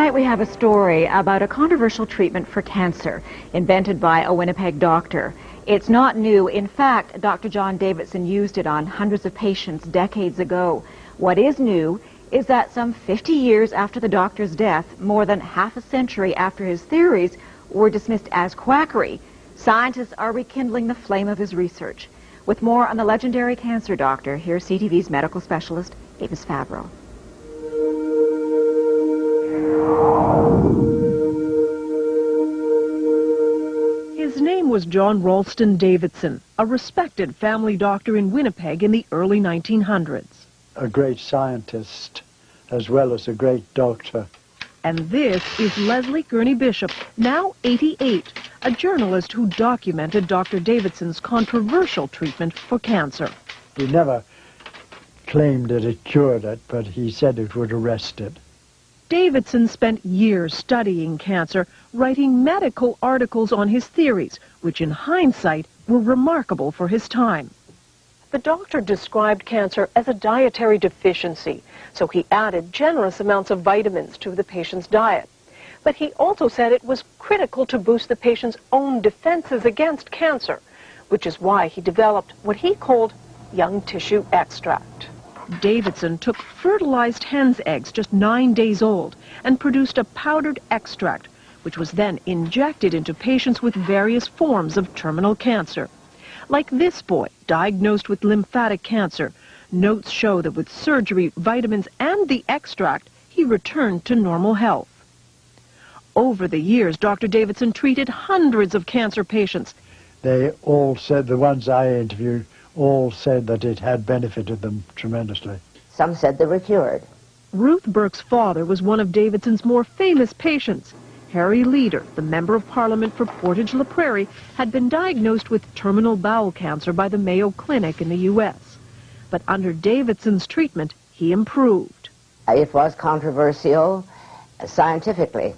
Tonight we have a story about a controversial treatment for cancer invented by a Winnipeg doctor. It's not new. In fact, Dr. John Davidson used it on hundreds of patients decades ago. What is new is that some 50 years after the doctor's death, more than half a century after his theories were dismissed as quackery, scientists are rekindling the flame of his research. With more on the legendary cancer doctor, here's CTV's medical specialist, Avis Fabro. His name was John Ralston Davidson, a respected family doctor in Winnipeg in the early 1900s. A great scientist as well as a great doctor. And this is Leslie Gurney Bishop, now 88, a journalist who documented Dr. Davidson's controversial treatment for cancer. He never claimed that it cured it, but he said it would arrest it. Davidson spent years studying cancer, writing medical articles on his theories, which in hindsight were remarkable for his time. The doctor described cancer as a dietary deficiency, so he added generous amounts of vitamins to the patient's diet. But he also said it was critical to boost the patient's own defenses against cancer, which is why he developed what he called young tissue extract. Davidson took fertilized hen's eggs just 9 days old and produced a powdered extract, which was then injected into patients with various forms of terminal cancer. Like this boy, diagnosed with lymphatic cancer, notes show that with surgery, vitamins, and the extract, he returned to normal health. Over the years, Dr. Davidson treated hundreds of cancer patients. They all said, the ones I interviewed, all said that it had benefited them tremendously. Some said they were cured. Ruth Burke's father was one of Davidson's more famous patients. Harry Leader, the Member of Parliament for Portage-la Prairie, had been diagnosed with terminal bowel cancer by the Mayo Clinic in the U.S. But under Davidson's treatment, he improved. It was controversial scientifically,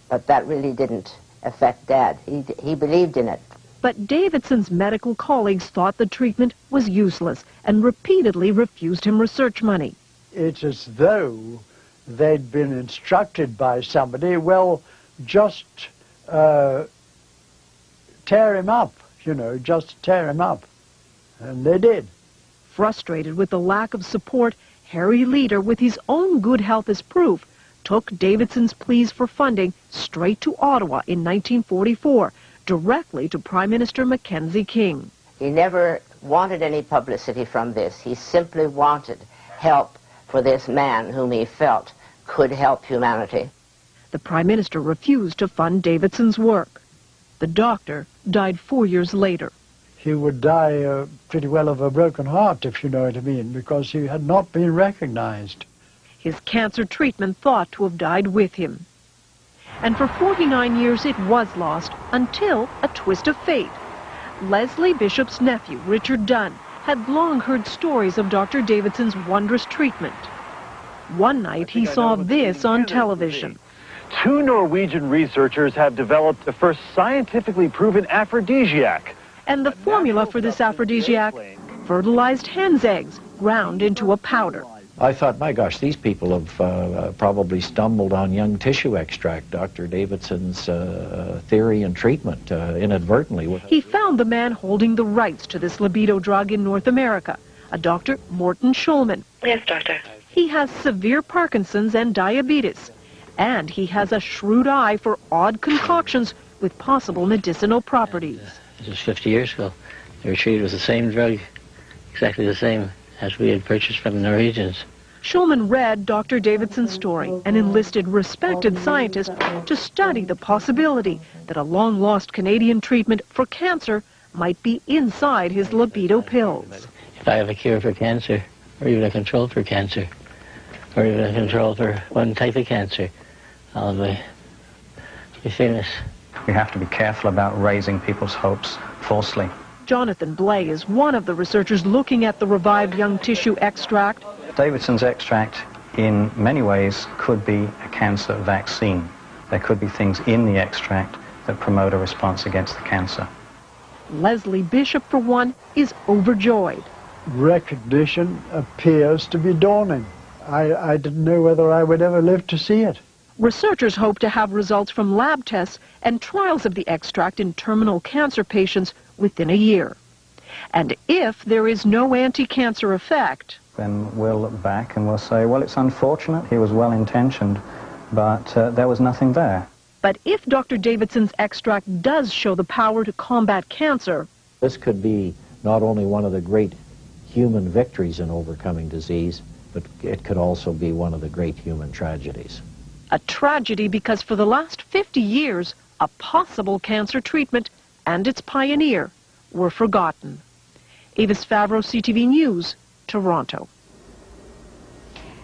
but that really didn't affect Dad. He believed in it. But Davidson's medical colleagues thought the treatment was useless and repeatedly refused him research money. It's as though they'd been instructed by somebody, well, just tear him up, just tear him up. And they did. Frustrated with the lack of support, Harry Leader, with his own good health as proof, took Davidson's pleas for funding straight to Ottawa in 1944, directly to Prime Minister Mackenzie King. He never wanted any publicity from this. He simply wanted help for this man whom he felt could help humanity. The Prime Minister refused to fund Davidson's work. The doctor died 4 years later. He would die pretty well of a broken heart, if you know what I mean, because he had not been recognized. His cancer treatment thought to have died with him. And for 49 years it was lost, until a twist of fate. Leslie Bishop's nephew, Richard Dunn, had long heard stories of Dr. Davidson's wondrous treatment. One night he saw this on television. 2 Norwegian researchers have developed the first scientifically proven aphrodisiac. And the formula for this aphrodisiac? Fertilized hen's eggs, ground into a powder. I thought, my gosh, these people have probably stumbled on young tissue extract, Dr. Davidson's theory and treatment inadvertently. He found the man holding the rights to this libido drug in North America, a Dr. Morton Schulman. Yes, doctor. He has severe Parkinson's and diabetes, and he has a shrewd eye for odd concoctions with possible medicinal properties. This was 50 years ago. They were treated with the same drug, exactly the same as we had purchased from the Norwegians. Schulman read Dr. Davidson's story and enlisted respected scientists to study the possibility that a long-lost Canadian treatment for cancer might be inside his libido pills. If I have a cure for cancer, or even a control for cancer, or even a control for one type of cancer, I'll be famous. We have to be careful about raising people's hopes falsely. Jonathan Blay is one of the researchers looking at the revived young tissue extract. Davidson's extract, in many ways, could be a cancer vaccine. There could be things in the extract that promote a response against the cancer. Leslie Bishop, for one, is overjoyed. Recognition appears to be dawning. I didn't know whether I would ever live to see it. Researchers hope to have results from lab tests and trials of the extract in terminal cancer patients within a year. And if there is no anti-cancer effect, then we'll look back and we'll say, well, it's unfortunate, he was well-intentioned, but there was nothing there. But if Dr. Davidson's extract does show the power to combat cancer, this could be not only one of the great human victories in overcoming disease, but it could also be one of the great human tragedies. a tragedy because for the last 50 years, a possible cancer treatment and its pioneer were forgotten. Avis Favreau, CTV News, Toronto.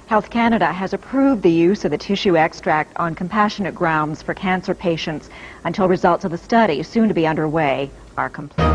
Health Canada has approved the use of the tissue extract on compassionate grounds for cancer patients until results of the study, soon to be underway, are complete.